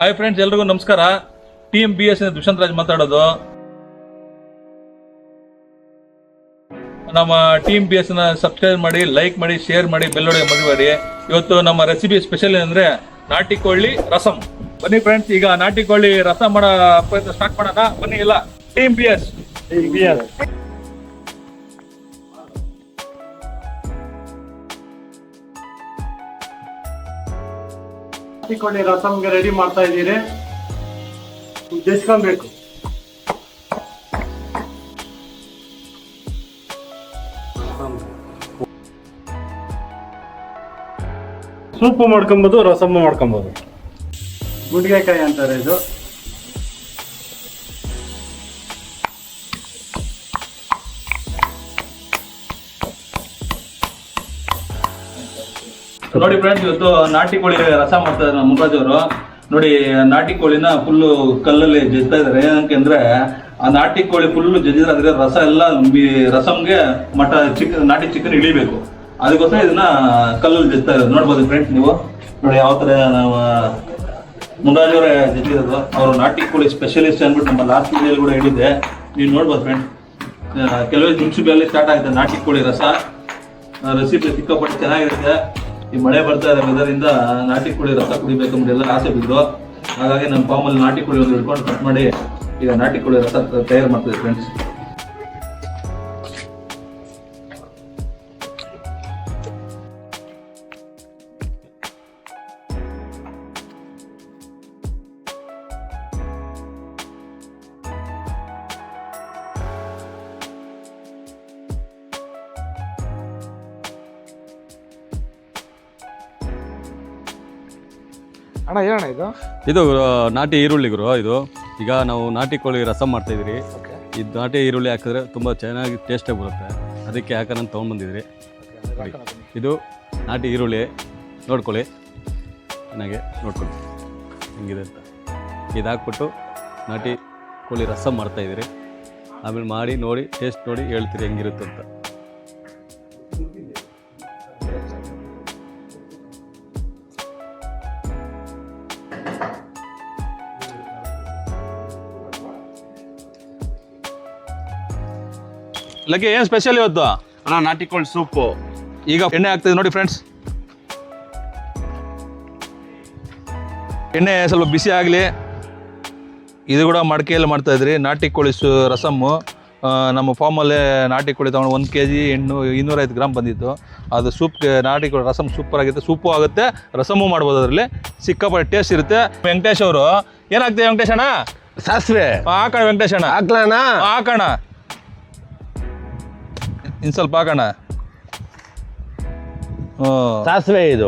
Hi friends, ಎಲ್ರಿಗೂ ನಮಸ್ಕಾರ. TMBS Dushyant Raj ಮಾತಾಡೋದು. ನಮ್ಮ TMBS ಸಬ್ಸ್ಕ್ರೈಬ್ ಮಾಡಿ, ಲೈಕ್ ಮಾಡಿ, ಶೇರ್ ಮಾಡಿ, ಬೆಲ್ ಹೊಡೆಯ ಮರಿಬೇಡಿ. ಇವತ್ತು ನಮ್ಮ ರೆಸಿಪಿ ಸ್ಪೆಷಲ್ ಏನಂದ್ರೆ ನಾಟಿ ಕೋಳಿ ರಸಂ. ಬನ್ನಿ ಫ್ರೆಂಡ್ಸ್, ಈಗ ನಾಟಿ ಕೋಳಿ ರಸಂ ಮಾಡೋ ಪ್ರಯತ್ನ ಸ್ಟಾರ್ಟ್ ಮಾಡೋಣ. ಬನ್ನಿ ಇಲ್ಲ TMBS. ನಾಟಿ ಕೋಳಿ ರಸಂಗೆ ರೆಡಿ ಮಾಡ್ತಾ ಇದ್ದೀರಿ. ಜಜ್ಕೊಬೇಕು. ಸೂಪು ಮಾಡ್ಕೊಬೋದು, ರಸಮ್ ಮಾಡ್ಕೊಬೋದು. ಗುಂಡಿಗೆಕಾಯಿ ಅಂತಾರೆ ಇದು. ನೋಡಿ ಫ್ರೆಂಡ್ಸ್, ಇವತ್ತು ನಾಟಿ ಕೋಳಿ ರಸ ಮಾಡ್ತಾ ಇದ್ದಾರೆ ನಮ್ಮ ಮುರಾಜ್ ಅವರು. ನೋಡಿ, ನಾಟಿ ಕೋಳಿನ ಫುಲ್ಲು ಕಲ್ಲಲ್ಲಿ ಜಜ್ತಾ ಇದಾರೆ. ಏನಂದ್ರೆ ಆ ನಾಟಿ ಕೋಳಿ ಫುಲ್ಲು ಜಜ್ಜಿದ್ರೆ ರಸ ಎಲ್ಲ ರಸಂಗೆ ನಾಟಿ ಚಿಕನ್ ಇಳಿಬೇಕು. ಅದಕ್ಕೋಸ್ಕರ ಇದನ್ನ ಕಲ್ಲಲ್ಲಿ ಜಜ್ತಾ ಇರೋದು. ನೋಡ್ಬೋದು ಫ್ರೆಂಡ್ಸ್, ನೀವು ನೋಡಿ ಯಾವ ತರ ನಾವು ಮುರಾಜ್ ಅವರೇ ಜಜ್ಜಿರೋದು. ಅವರು ನಾಟಿ ಕೋಳಿ ಸ್ಪೆಷಲಿಸ್ಟ್ ಅಂದ್ಬಿಟ್ಟು ನಮ್ಮ ಲಾಸ್ಟ್ ವಿಡಿಯೋಲಿ ಕೂಡ ಹೇಳಿದ್ದೆ, ನೀವು ನೋಡ್ಬೋದು ಫ್ರೆಂಡ್ಸ್. ಕೆಲವೇ ನಿಮಿಷಗಳಲ್ಲಿ ಸ್ಟಾರ್ಟ್ ಆಗುತ್ತೆ ನಾಟಿ ಕೋಳಿ ರಸ. ರೆಸಿಪಿ ಸಿಕ್ಕಾಪಟ್ಟೆ ಚೆನ್ನಾಗಿರುತ್ತೆ. ಈ ಮಳೆ ಬರ್ತಾ ಇದೆ, ಇದರಿಂದ ನಾಟಿ ಕೋಳಿ ರಸ ಕುಡಿಬೇಕು ಅಂತ ಎಲ್ಲ ಆಸೆ ಬಿದ್ದು, ಹಾಗಾಗಿ ನಮ್ಮ ಫಾರ್ಮಲ್ಲಿ ನಾಟಿ ಕೋಳಿ ಒಂದು ಹಿಡ್ಕೊಂಡು ಕಟ್ ಮಾಡಿ ಈಗ ನಾಟಿ ಕೋಳಿ ರಸ ತಯಾರು ಮಾಡ್ತೀವಿ ಫ್ರೆಂಡ್ಸ್. ಅಣ್ಣ ಏನಣ್ಣ ಇದು ನಾಟಿ ಈರುಳ್ಳಿ ಗುರು. ಇದು ಈಗ ನಾವು ನಾಟಿ ಕೋಳಿ ರಸಂ ಮಾಡ್ತಾಯಿದ್ರಿ. ಇದು ನಾಟಿ ಈರುಳ್ಳಿ ಹಾಕಿದ್ರೆ ತುಂಬ ಚೆನ್ನಾಗಿ ಟೇಸ್ಟಾಗಿ ಬರುತ್ತೆ. ಅದಕ್ಕೆ ಹಾಕೋಣ ಅಂತ ತೊಗೊಂಡ್ಬಂದಿದ್ರಿ. ಇದು ನಾಟಿ ಈರುಳ್ಳಿ ನೋಡ್ಕೊಳ್ಳಿ, ಚೆನ್ನಾಗೆ ನೋಡ್ಕೊಳ್ಳಿ ಹೆಂಗಿದೆ ಅಂತ. ಇದು ಹಾಕ್ಬಿಟ್ಟು ನಾಟಿ ಕೋಳಿ ರಸಂ ಮಾಡ್ತಾಯಿದ್ರಿ. ಆಮೇಲೆ ಮಾಡಿ ನೋಡಿ, ಟೇಸ್ಟ್ ನೋಡಿ ಹೇಳ್ತೀರಿ ಹೆಂಗಿರುತ್ತೆ ಅಂತ. ಲಗ್ಗೆ ಏನು ಸ್ಪೆಷಲ್ ಇವತ್ತು? ಅಣ್ಣ ನಾಟಿ ಕೋಳಿ ಸೂಪು. ಈಗ ಎಣ್ಣೆ ಹಾಕ್ತಿದೆ ನೋಡಿ ಫ್ರೆಂಡ್ಸ್. ಎಣ್ಣೆ ಸ್ವಲ್ಪ ಬಿಸಿ ಆಗಲಿ. ಇದು ಕೂಡ ಮಡಿಕೆಯಲ್ಲಿ ಮಾಡ್ತಾಯಿದ್ರಿ ನಾಟಿ ಕೋಳಿ ರಸಮ್ಮು. ನಮ್ಮ ಫಾರ್ಮಲ್ಲೇ ನಾಟಿ ಕೋಳಿ ತೊಗೊಂಡು 1 kg 250 ಗ್ರಾಮ್ ಬಂದಿತ್ತು. ಅದು ಸೂಪ್ಗೆ ನಾಟಿ ಕೋಳಿ ರಸಮ್ ಸೂಪರ್ ಆಗುತ್ತೆ. ಸೂಪು ಆಗುತ್ತೆ, ರಸಮು ಮಾಡ್ಬೋದು. ಅದರಲ್ಲಿ ಸಿಕ್ಕಾಪಟ್ಟೆ ಟೇಸ್ಟ್ ಇರುತ್ತೆ. ವೆಂಕಟೇಶ್ ಅವರು ಏನಾಗ್ತದೆ ವೆಂಕಟೇಶ್ ಅಣ್ಣ? ಸಾಸಿವೆ ಹಾಕೋಣ ವೆಂಕಟೇಶ್ ಅಣ್ಣ, ಹಾಕ್ಲಣ್ಣ. ಹಾಕೋಣ, ಇನ್ನು ಸ್ವಲ್ಪ ಹಾಕೋಣ. ಸಾಸಿವೆ ಇದು.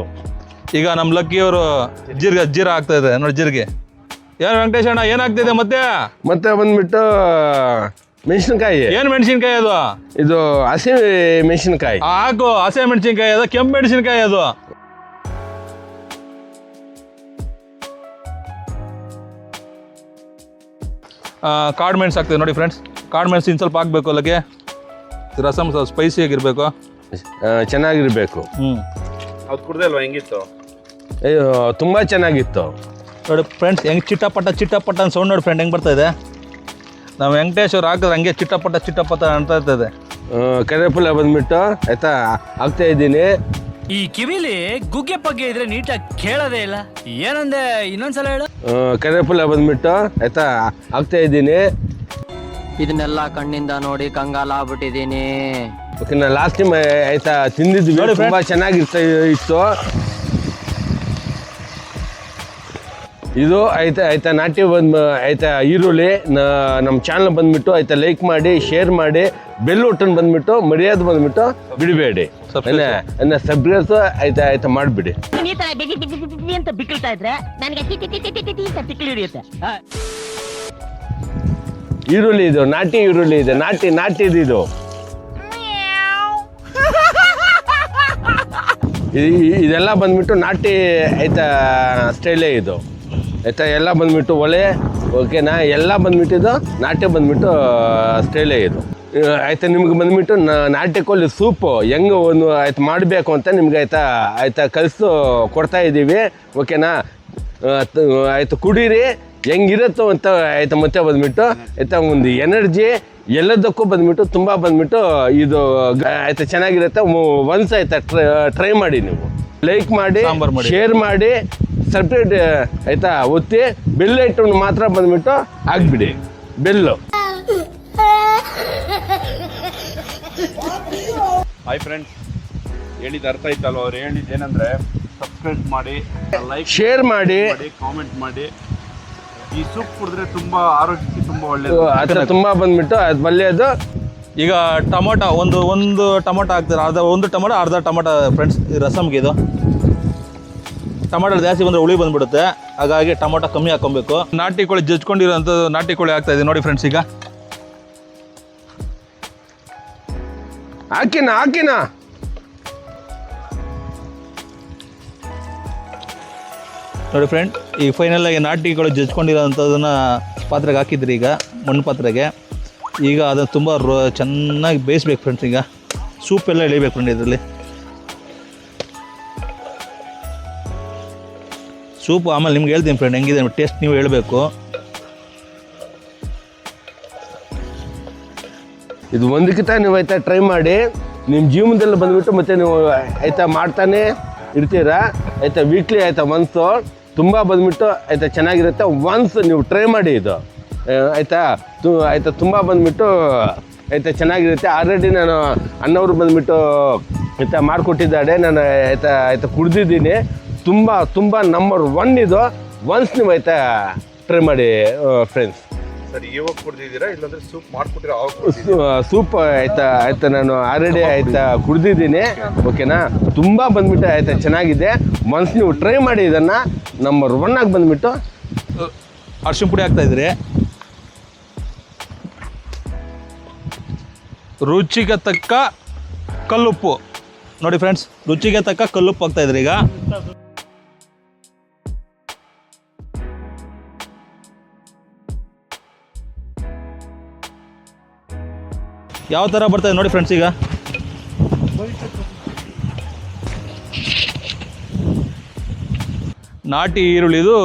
ಈಗ ನಮ್ಮ ಲಕ್ಕಿಯವರು ಜೀರ ಆಗ್ತಾ ಇದೆ ನೋಡಿ. ಜೀರಿಗೆ ಏನು ವೆಂಕಟೇಶ್ ಅಣ್ಣ ಏನಾಗ್ತಿದೆ? ಮತ್ತೆ ಬಂದ್ಬಿಟ್ಟು ಮೆಣಸಿನ್ಕಾಯಿ. ಏನು ಮೆಣಸಿನ್ಕಾಯಿ ಅದು? ಇದು ಹಸಿ ಮೆಣಸಿನ್ಕಾಯಿ. ಹಾಕು, ಹಸಿ ಮೆಣಸಿನ್ಕಾಯಿ ಅದು, ಕೆಂಪು ಮೆಣಸಿನ್ಕಾಯಿ ಅದು. ಕಾಡು ಮೆಣಸು ಹಾಕ್ತದೆ ನೋಡಿ ಫ್ರೆಂಡ್ಸ್. ಕಾಡು ಮೆಣಸು ಇನ್ನು ಸ್ವಲ್ಪ ಹಾಕ್ಬೇಕು. ಅಲ್ಲಿಗೆ ರಸಮ್ ಸ್ವಲ್ಪ ಸ್ಪೈಸಿಯಾಗಿರ್ಬೇಕು, ಚೆನ್ನಾಗಿರ್ಬೇಕು. ಅದು ಕುಡ್ದಲ್ವಾ? ಹೆಂಗಿತ್ತು? ಅಯ್ಯೋ ತುಂಬ ಚೆನ್ನಾಗಿತ್ತು ನೋಡಿ ಫ್ರೆಂಡ್ಸ್. ಹೆಂಗೆ ಚಿಟ್ಟಪಟ್ಟ ಅಂತ ಸೌಂಡ್ ನೋಡಿ ಫ್ರೆಂಡ್, ಹೆಂಗೆ ಬರ್ತಾ ಇದೆ. ನಾವು ವೆಂಕಟೇಶ್ ಅವ್ರು ಹಾಕಿದ್ರೆ ಹಂಗೆ ಚಿಟ್ಟಪಟ್ಟ ಅಂತ ಇರ್ತದೆ. ಕರಿವೇಪಿಲೆ ಬಂದ್ಬಿಟ್ಟು ಆಯ್ತಾ ಹಾಕ್ತಾ ಇದ್ದೀನಿ. ಈ ಕಿವಿಲಿ ಗುಗ್ಗೆ ಪಗ್ಗೆ ಇದ್ರೆ ನೀಟಾಗಿ ಕೇಳೋದೇ ಇಲ್ಲ. ಏನಂದೆ ಇನ್ನೊಂದ್ಸಲ ಹೇಳು. ಕರಿವೇಪಿಲೆ ಬಂದ್ಬಿಟ್ಟು ಆಯ್ತಾ ಹಾಕ್ತಾ ಇದ್ದೀನಿ. ಇದನ್ನೆಲ್ಲ ಕಣ್ಣಿಂದ ನೋಡಿ ಕಂಗಾಲ ಆಗ್ಬಿಟ್ಟಿದೀನಿ. ಓಕೆ, ನಾ ಲಾಸ್ಟ್ ಟೈಮ್ ಆಯ್ತಾ ತಿಂದಿದ್ವಿ, ತುಂಬಾ ಚೆನ್ನಾಗಿರ್ತಾ ಇತ್ತು. ಇದು ಆಯ್ತಾ ನಾಟಿ ಆಯ್ತಾ ಈರುಳ್ಳಿ. ನಮ್ಮ ಚಾನಲ್ ಬಂದ್ಬಿಟ್ಟು ಆಯ್ತಾ ಲೈಕ್ ಮಾಡಿ, ಶೇರ್ ಮಾಡಿ, ಬೆಲ್ ಬಟನ್ ಬಂದ್ಬಿಟ್ಟು ಮರ್ಯಾದೆ ಬಂದ್ಬಿಟ್ಟು ಬಿಡಬೇಡಿ. ಸಬ್ಸ್ಕ್ರೈಬ್ ಆಯ್ತಾ ಮಾಡಿಬಿಡಿ. ಅಂತ ಬಿಕ್ಕಳ್ತಾ ಇದ್ರೆ ನನಗೆ ತಿಕ್ಕಿ ಹಿಡಿಯುತ್ತೆ. ಈರುಳ್ಳಿ ಇದು ನಾಟಿ ಈರುಳ್ಳಿ ಇದೆ. ನಾಟಿದು ಇದು. ಇದೆಲ್ಲ ಬಂದ್ಬಿಟ್ಟು ನಾಟಿ ಆಯ್ತಾ ಸ್ಟೈಲೇ ಇದು ಆಯ್ತಾ. ಎಲ್ಲ ಬಂದ್ಬಿಟ್ಟು ಒಲೆ ಓಕೆನಾ. ಎಲ್ಲ ಬಂದ್ಬಿಟ್ಟಿದ್ದು ನಾಟಿ ಬಂದ್ಬಿಟ್ಟು ಸ್ಟೈಲೇ ಇದು ಆಯ್ತಾ. ನಿಮ್ಗೆ ಬಂದ್ಬಿಟ್ಟು ನಾಟಿ ಕೋಳಿ ಸೂಪು ಹೆಂಗೆ ಒಂದು ಆಯ್ತು ಮಾಡಬೇಕು ಅಂತ ನಿಮ್ಗೆ ಆಯ್ತಾ ಕಲಿಸು ಕೊಡ್ತಾ ಇದ್ದೀವಿ ಓಕೆನಾ. ಆಯಿತು ಕುಡೀರಿ, ಹೆಂಗಿರುತ್ತೋ ಅಂತ ಆಯಿತು. ಮತ್ತೆ ಬಂದುಬಿಟ್ಟು ಆಯಿತಾ ಒಂದು ಎನರ್ಜಿ ಎಲ್ಲದಕ್ಕೂ ಬಂದುಬಿಟ್ಟು ತುಂಬ ಬಂದುಬಿಟ್ಟು ಇದು ಆಯಿತಾ ಚೆನ್ನಾಗಿರುತ್ತೆ. ಒನ್ಸ್ ಆಯಿತಾ ಟ್ರೈ ಮಾಡಿ, ನೀವು ಲೈಕ್ ಮಾಡಿ, ಶೇರ್ ಮಾಡಿ, ಸಬ್ಸ್ಕ್ರೈಬ್ ಆಯಿತಾ ಒತ್ತಿ, ಬೆಲ್ ಐಟಮ್ ಮಾತ್ರ ಬಂದುಬಿಟ್ಟು ಹಾಕ್ಬಿಡಿ ಬೆಲ್ಲು. ಹಾಯ್ ಫ್ರೆಂಡ್ಸ್, ಹೇಳಿದ ಅರ್ಥ ಆಯ್ತಲ್ವ? ಅವ್ರು ಹೇಳಿದ್ದು ಏನಂದರೆ ಸಬ್ಸ್ಕ್ರೈಬ್ ಮಾಡಿ, ಲೈಕ್ ಶೇರ್ ಮಾಡಿ, ಕಾಮೆಂಟ್ ಮಾಡಿ. ಈ ಸೂಪ್ ಕುಡಿದ್ರೆ ತುಂಬ ಆರೋಗ್ಯಕ್ಕೆ ತುಂಬ ಒಳ್ಳೆಯದು. ಆಯಿತಾ ತುಂಬ ಬಂದುಬಿಟ್ಟು ಅದು ಒಳ್ಳೆಯದು. ಈಗ ಟೊಮೊಟೊ ಒಂದು ಟೊಮೊಟೊ ಹಾಕ್ತಾರೆ, ಒಂದು ಟೊಮೊಟೊ ಅರ್ಧ ಟೊಮೊಟೊ ಫ್ರೆಂಡ್ಸ್ ಈ ರಸಮ್ಗೆ. ಇದು ಟೊಮೊಟೊ ಜಾಸ್ತಿ ಬಂದರೆ ಹುಳಿ ಬಂದ್ಬಿಡುತ್ತೆ, ಹಾಗಾಗಿ ಟೊಮೊಟೊ ಕಮ್ಮಿ ಹಾಕೊಬೇಕು. ನಾಟಿ ಕೋಳಿ ಜಜ್ಕೊಂಡಿರೋಂಥದ್ದು ನಾಟಿ ಕೋಳಿ ಹಾಕ್ತಾ ಇದೆ ನೋಡಿ ಫ್ರೆಂಡ್ಸ್. ಈಗ ಹಾಕಿನ ನೋಡಿ ಫ್ರೆಂಡ್, ಈಗ ಫೈನಲಾಗಿ ನಾಟಿ ಕೋಳಿ ಜಜ್ಕೊಂಡಿರೋಂಥದ್ದನ್ನು ಪಾತ್ರೆಗೆ ಹಾಕಿದ್ರಿ, ಈಗ ಮಣ್ಣು ಪಾತ್ರೆಗೆ. ಈಗ ಅದನ್ನು ತುಂಬ ಚೆನ್ನಾಗಿ ಬೇಯಿಸ್ಬೇಕು ಫ್ರೆಂಡ್ಸ್. ಈಗ ಸೂಪ್ ಎಲ್ಲ ಎಳಿಬೇಕು ಫ್ರೆಂಡ್. ಇದರಲ್ಲಿ ಸೂಪ್ ಆಮೇಲೆ ನಿಮ್ಗೆ ಹೇಳ್ತೀನಿ ಫ್ರೆಂಡ್ ಹೆಂಗಿದೆ ಟೇಸ್ಟ್, ನೀವು ಹೇಳಬೇಕು. ಇದು ಒಂದಕ್ಕಿಂತ ನೀವು ಆಯಿತಾ ಟ್ರೈ ಮಾಡಿ, ನಿಮ್ಮ ಜೀವನದಲ್ಲಿ ಬಂದುಬಿಟ್ಟು ಮತ್ತೆ ನೀವು ಆಯಿತಾ ಮಾಡ್ತಾನೆ ಇರ್ತೀರಾ ಆಯಿತಾ. ವೀಕ್ಲಿ ಆಯಿತಾ ಒನ್ಸು ತುಂಬ ಬಂದುಬಿಟ್ಟು ಆಯಿತಾ ಚೆನ್ನಾಗಿರುತ್ತೆ. ಒನ್ಸ್ ನೀವು ಟ್ರೈ ಮಾಡಿ ಇದು ಆಯಿತಾ. ಆಯಿತಾ ತುಂಬ ಬಂದುಬಿಟ್ಟು ಆಯಿತಾ ಚೆನ್ನಾಗಿರುತ್ತೆ. ಆಲ್ರೆಡಿ ನಾನು ಅಣ್ಣವರು ಬಂದುಬಿಟ್ಟು ಆಯಿತಾ ಮಾಡಿಕೊಟ್ಟಿದ್ದಾರೆ, ನಾನು ಆಯಿತಾ ಕುಡ್ದಿದ್ದೀನಿ. ತುಂಬ ನಂಬರ್ 1 ಇದು. ಒನ್ಸ್ ನೀವು ಆಯಿತಾ ಟ್ರೈ ಮಾಡಿ ಫ್ರೆಂಡ್ಸ್. ಸರಿ, ಇವಾಗ ಕುಡ್ದಿದ್ದೀರಾ ಇಲ್ಲಾಂದ್ರೆ ಸೂಪ್ ಮಾಡ್ಕೊಟ್ಟಿರಾ? ಅವಾಗ ಸೂಪ್ ಆಯಿತಾ ನಾನು ಆಲ್ರೆಡಿ ಆಯಿತಾ ಕುಡ್ದಿದ್ದೀನಿ, ಓಕೆನಾ. ತುಂಬ ಬಂದುಬಿಟ್ಟು ಆಯಿತಾ ಚೆನ್ನಾಗಿದೆ. ಒನ್ಸ್ ನೀವು ಟ್ರೈ ಮಾಡಿ ಇದನ್ನು. ನಂಬರ್ 1 ಆಗಿ ಬಂದುಬಿಟ್ಟು ಅರಿಶಿನ ಪುಡಿ ಹಾಕ್ತಾಯಿದ್ರಿ, ರುಚಿಗೆ ತಕ್ಕ ಕಲ್ಲುಪ್ಪು ನೋಡಿ ಫ್ರೆಂಡ್ಸ್. ರುಚಿಗೆ ತಕ್ಕ ಕಲ್ಲುಪ್ಪು ಹಾಕ್ತಾಯಿದ್ರಿ. ಈಗ ಯಾವ ಥರ ಬರ್ತಾಯಿದೆ ನೋಡಿ ಫ್ರೆಂಡ್ಸ್. ಈಗ ನಾಟಿ ಈರುಳ್ಳಿದು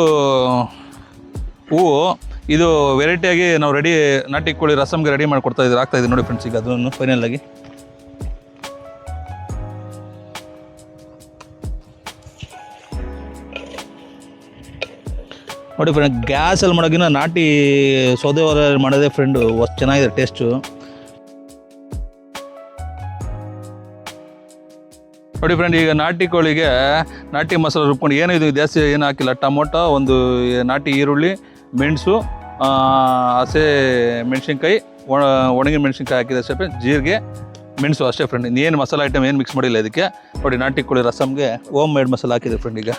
ಹೂವು ಇದು ವೆರೈಟಿಯಾಗಿ ನಾವು ನಾಟಿ ಕೋಳಿ ರಸಮ್ಗೆ ರೆಡಿ ಮಾಡಿಕೊಡ್ತಾ ಇದ್ದೀವಿ, ಆಗ್ತಾಯಿದೆ ನೋಡಿ ಫ್ರೆಂಡ್ಸ್. ಈಗ ಅದನ್ನು ಫೈನಲಾಗಿ ನೋಡಿ ಫ್ರೆಂಡ್, ಗ್ಯಾಸಲ್ಲಿ ಮಾಡೋಗಿನ ನಾಟಿ ಸೌದೆ ಒಲೆಯಲ್ಲಿ ಮಾಡೋದೇ ಫ್ರೆಂಡು ಅಷ್ಟು ಚೆನ್ನಾಗಿದೆ ಟೇಸ್ಟು. ನೋಡಿ ಫ್ರೆಂಡ್, ಈಗ ನಾಟಿ ಕೋಳಿಗೆ ನಾಟಿ ಮಸಾಲೆ ರುಬ್ಕೊಂಡು ಏನು ಇದು ಜಾಸ್ತಿ ಏನು ಹಾಕಿಲ್ಲ. ಟೊಮೊಟೊ, ಒಂದು ನಾಟಿ ಈರುಳ್ಳಿ, ಮೆಣಸು, ಹಸೆ ಮೆಣಸಿನ್ಕಾಯಿ, ಒಣಗಿನ ಮೆಣಸಿನ್ಕಾಯಿ ಹಾಕಿದೆ ಸ್ವಲ್ಪ, ಜೀರಿಗೆ, ಮೆಣಸು ಅಷ್ಟೇ ಫ್ರೆಂಡ್. ಇನ್ನೇನು ಮಸಾಲೆ ಐಟಮ್ ಏನು ಮಿಕ್ಸ್ ಮಾಡಿಲ್ಲ ಇದಕ್ಕೆ. ನೋಡಿ ನಾಟಿ ಕೋಳಿ ರಸಮ್ಗೆ ಹೋಮ್ ಮೇಡ್ ಮಸಾಲೆ ಹಾಕಿದೆ ಫ್ರೆಂಡ್. ಈಗ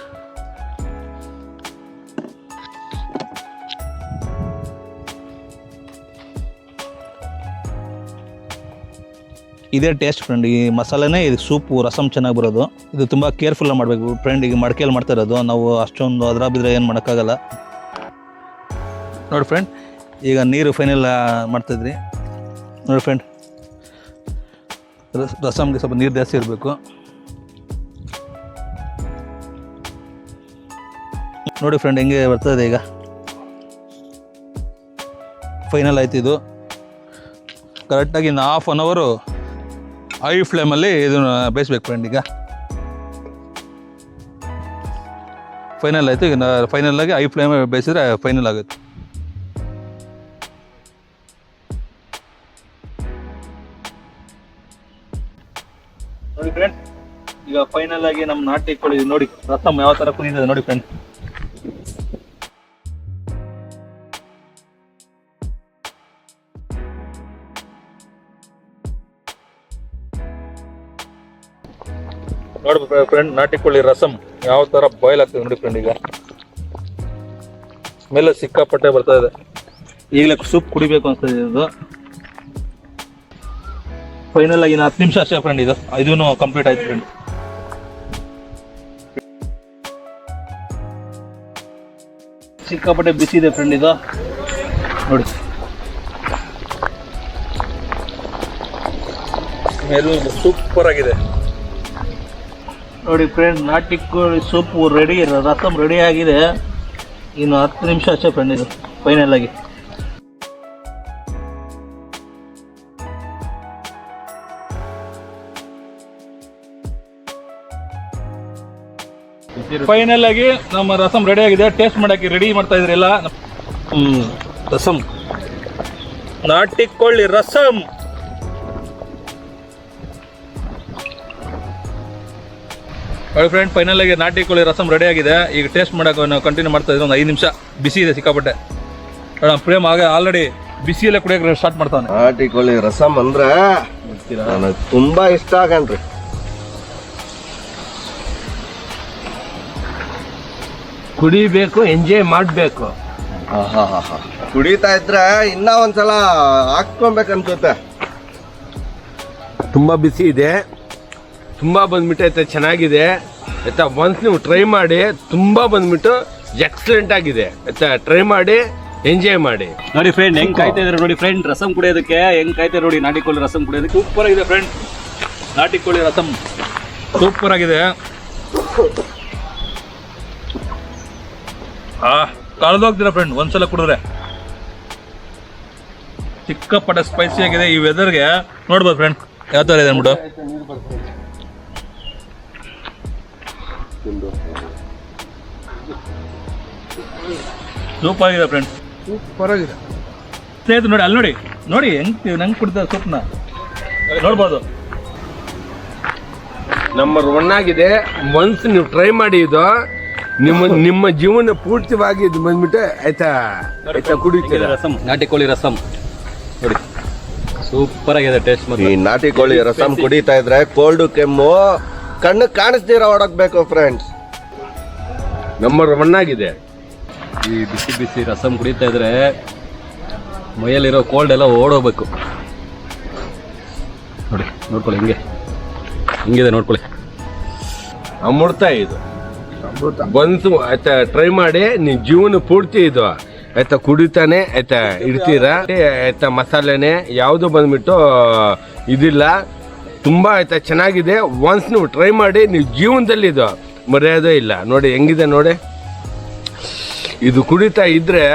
ಇದೇ ಟೇಸ್ಟ್ ಫ್ರೆಂಡ್. ಈ ಮಸಾಲೆನೇ ಇದು ಸೂಪು ರಸಮ್ ಚೆನ್ನಾಗಿ ಬರೋದು. ಇದು ತುಂಬ ಕೇರ್ಫುಲ್ಲಾಗಿ ಮಾಡಬೇಕು ಫ್ರೆಂಡ್. ಈಗ ಮಡಕೆಯಲ್ಲಿ ಮಾಡ್ತಾ ಇರೋದು ನಾವು, ಅಷ್ಟೊಂದು ಅದರ ಬಿದ್ದರೆ ಏನು ಮಾಡೋಕ್ಕಾಗಲ್ಲ ನೋಡಿ ಫ್ರೆಂಡ್. ಈಗ ನೀರು ಫೈನಲ್ ಮಾಡ್ತಾಯಿದ್ರಿ ನೋಡಿ ಫ್ರೆಂಡ್. ರಸಮ್ಗೆ ಸ್ವಲ್ಪ ನೀರು ಜಾಸ್ತಿ ಇರಬೇಕು ನೋಡಿ ಫ್ರೆಂಡ್. ಹೆಂಗೆ ಬರ್ತದೆ ಈಗ ಫೈನಲ್ ಆಯ್ತು. ಇದು ಕರೆಕ್ಟಾಗಿ ಇನ್ನು ½ ಅನ್ ಅವರು ಹೈ ಫ್ಲೇಮಲ್ಲಿ ಇದನ್ನು ಬೇಯಿಸ್ಬೇಕು ಫ್ರೆಂಡ್. ಈಗ ಫೈನಲ್ ಆಯಿತು. ಈಗ ಫೈನಲಾಗಿ ಹೈ ಫ್ಲೇಮ್ ಬೇಯಿಸಿದ್ರೆ ಫೈನಲ್ ಆಗುತ್ತೆ. ನೋಡಿ ಫ್ರೆಂಡ್, ಈಗ ಫೈನಲ್ ಆಗಿ ನಮ್ಮ ನಾಟಿ ಕೋಳಿ ನೋಡಿ ರಸಮ್ ಯಾವ ಥರ ಕುದಿದೆ ನೋಡಿ ಫ್ರೆಂಡ್. ನೋಡಿ ಫ್ರೆಂಡ್, ನಾಟಿ ಕೋಳಿ ರಸಮ್ ಯಾವ ಥರ ಬಾಯ್ಲ್ ಆಗ್ತದೆ ನೋಡಿ ಫ್ರೆಂಡ್. ಈಗ ಸ್ಮೆಲ್ ಸಿಕ್ಕಾಪಟ್ಟೆ ಬರ್ತಾ ಇದೆ. ಈಗಲೇ ಸೂಪ್ ಕುಡಿಬೇಕು ಅನ್ಸ್ತದೆ. ಇದು ಫೈನಲ್ ಆಗಿ 10 ನಿಮಿಷ ಅಷ್ಟೇ ಫ್ರೆಂಡ್. ಇದೂ ಕಂಪ್ಲೀಟ್ ಆಯ್ತು ಫ್ರೆಂಡ್. ಸಿಕ್ಕಾಪಟ್ಟೆ ಬಿಸಿ ಇದೆ ಫ್ರೆಂಡ್. ಇದು ನೋಡಿ ಸ್ಮೆಲ್ ಸೂಪರ್ ಆಗಿದೆ ನೋಡಿ ಫ್ರೆಂಡ್. ನಾಟಿ ಕೋಳಿ ಸೂಪ್ ರೆಡಿ, ರಸಮ್ ರೆಡಿ ಆಗಿದೆ. ಇನ್ನು 10 ನಿಮಿಷ ಅಷ್ಟೇ ಫ್ರೆಂಡ್, ಇದು ಫೈನಲ್ ಆಗಿ. ಫೈನಲ್ ಆಗಿ ನಮ್ಮ ರಸಂ ರೆಡಿ ಆಗಿದೆ. ಟೇಸ್ಟ್ ಮಾಡಕ್ಕೆ ರೆಡಿ ಮಾಡ್ತಾ ಇದ್ರಿ ಎಲ್ಲ. ರಸಂ, ನಾಟಿ ಕೋಳಿ ರಸಂ. ಫ್ರೆಂಡ್, ಫೈನಲ್ ಆಗಿ ನಾಟಿ ಕೋಳಿ ರಸಂ ರೆಡಿ ಆಗಿದೆ. ಈಗ ಟೇಸ್ಟ್ ಮಾಡಕ್ಕೆ ನಾವು ಕಂಟಿನ್ಯೂ ಮಾಡ್ತಾ ಇದ್ರೆ ಒಂದು 5 ನಿಮಿಷ. ಬಿಸಿ ಇದೆ ಸಿಕ್ಕಾಪಟ್ಟೆ. ಪ್ರೇಮ್ ಆಗ ಆಲ್ರೆಡಿ ಬಿಸಿಯಲ್ಲೇ ಕುಡಿಯೋಕೆ ಸ್ಟಾರ್ಟ್ ಮಾಡ್ತಾನೆ. ನಾಟಿ ಕೋಳಿ ರಸಂ ಅಂದ್ರೆ ನನಗೆ ತುಂಬಾ ಇಷ್ಟ ಆಗನ್ರಿ. ಕುಡಿಬೇಕು, ಎಂಜಾಯ್ ಮಾಡಬೇಕು. ಕುಡಿತಾ ಇದ್ರೆ ಇನ್ನ ಒಂದ್ಸಲ ಹಾಕ್ಕೊಬೇಕನ್ಸುತ್ತೆ. ತುಂಬ ಬಿಸಿ ಇದೆ, ತುಂಬ ಬಂದ್ಬಿಟ್ಟು ಆಯ್ತಾ ಚೆನ್ನಾಗಿದೆ ಆಯ್ತಾ. ಒನ್ಸ್ ನೀವು ಟ್ರೈ ಮಾಡಿ, ತುಂಬ ಬಂದ್ಬಿಟ್ಟು ಎಕ್ಸಲೆಂಟ್ ಆಗಿದೆ ಆಯ್ತಾ. ಟ್ರೈ ಮಾಡಿ, ಎಂಜಾಯ್ ಮಾಡಿ. ನೋಡಿ ಫ್ರೆಂಡ್ ಹೆಂಗ್ ಕಾಯ್ತಾ ಇದಾರೆ ನೋಡಿ ಫ್ರೆಂಡ್, ರಸಂ ಕುಡಿಯೋದಕ್ಕೆ ಹೆಂಗ್ ಕಾಯ್ತಾ ನೋಡಿ. ನಾಟಿ ಕೋಳಿ ರಸಂ ಕುಡಿಯೋದಕ್ಕೆ ಸೂಪರ್ ಆಗಿದೆ ಫ್ರೆಂಡ್. ನಾಟಿ ಕೋಳಿ ರಸಂ ಸೂಪರ್ ಆಗಿದೆ. ಕಳೆದೋಗ್ತೀರಾ ಫ್ರೆಂಡ್ ಒಂದ್ಸಲ ಕುಡಿದ್ರೆ. ಸಿಕ್ಕಾಪಟ್ಟೆ ಸ್ಪೈಸಿ ಆಗಿದೆ. ಈ ವೆದರ್ಗೆ ನೋಡ್ಬೋದು ಫ್ರೆಂಡ್ ಯಾವ ಥರ ಇದೆ ಅಂದ್ಬಿಟ್ಟು. ಸೂಪರ್ ಆಗಿದೆ ಫ್ರೆಂಡ್, ಸೂಪರ್ ಆಗಿದೆ. ಸ್ನೇಹಿತರು ನೋಡಿ, ಅಲ್ಲಿ ನೋಡಿ ನೋಡಿ ಹೆಂಗ್ ಕುಡಿದ ಸೂಪ್ನ ನೋಡ್ಬೋದು. ನಂಬರ್ 1 ಆಗಿದೆ. ಒನ್ಸ್ ನೀವು ಟ್ರೈ ಮಾಡಿ, ಇದು ನಿಮ್ಮ ಜೀವನ ಪೂರ್ತಿವಾಗಿ ಇದು ಬಂದ್ಬಿಟ್ಟು ಆಯ್ತಾ ಆಯ್ತಾ ಕುಡಿತೀರ. ರಸಂ, ನಾಟಿ ಕೋಳಿ ರಸಂ ನೋಡಿ ಸೂಪರ್ ಆಗಿದೆ ಟೇಸ್ಟ್. ಈ ನಾಟಿ ಕೋಳಿ ರಸಂ ಕುಡಿತಾ ಇದ್ರೆ ಕೋಲ್ಡ್ ಕೆಮ್ಮು ಕಣ್ಣು ಕಾಣಿಸ್ತೀರ ಹೊಡಕ್ಬೇಕು ಫ್ರೆಂಡ್ಸ್. ನಂಬರ್ 1 ಆಗಿದೆ. ಈ ಬಿಸಿ ಬಿಸಿ ರಸಂ ಕುಡಿತಾ ಇದ್ರೆ ಮೈಯಲ್ಲಿರೋ ಕೋಲ್ಡ್ ಎಲ್ಲ ಓಡೋಗ್ಬೇಕು. ನೋಡಿ ನೋಡ್ಕೊಳ್ಳಿ ಹಿಂಗಿದೆ ನೋಡ್ಕೊಳ್ಳಿ. ಅಮೃತ ಇದು. ಬಂತು ಆಯ್ತಾ, ಟ್ರೈ ಮಾಡಿ. ನೀವು ಜೀವನ ಪೂರ್ತಿ ಇದು ಆಯ್ತಾ ಕುಡಿತಾನೆ ಆಯ್ತಾ ಇಡ್ತೀರಾ ಆಯ್ತಾ. ಮಸಾಲೆನೆ ಯಾವುದು ಬಂದ್ಬಿಟ್ಟು ಇದಿಲ್ಲ. ತುಂಬ ಆಯ್ತಾ ಚೆನ್ನಾಗಿದೆ. ಒನ್ಸ್ ನೀವು ಟ್ರೈ ಮಾಡಿ, ನೀವು ಜೀವನದಲ್ಲಿ ಇದು ಮರ್ಯಾದೆ ಇಲ್ಲ. ನೋಡಿ ಹೆಂಗಿದೆ ನೋಡಿ. ಇದು ಕುಡಿತಾ ಇದ್ರೆ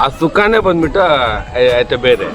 ಆ ಸುಖನೇ ಬಂದ್ಬಿಟ್ಟು ಆಯ್ತಾ ಬೇರೆ.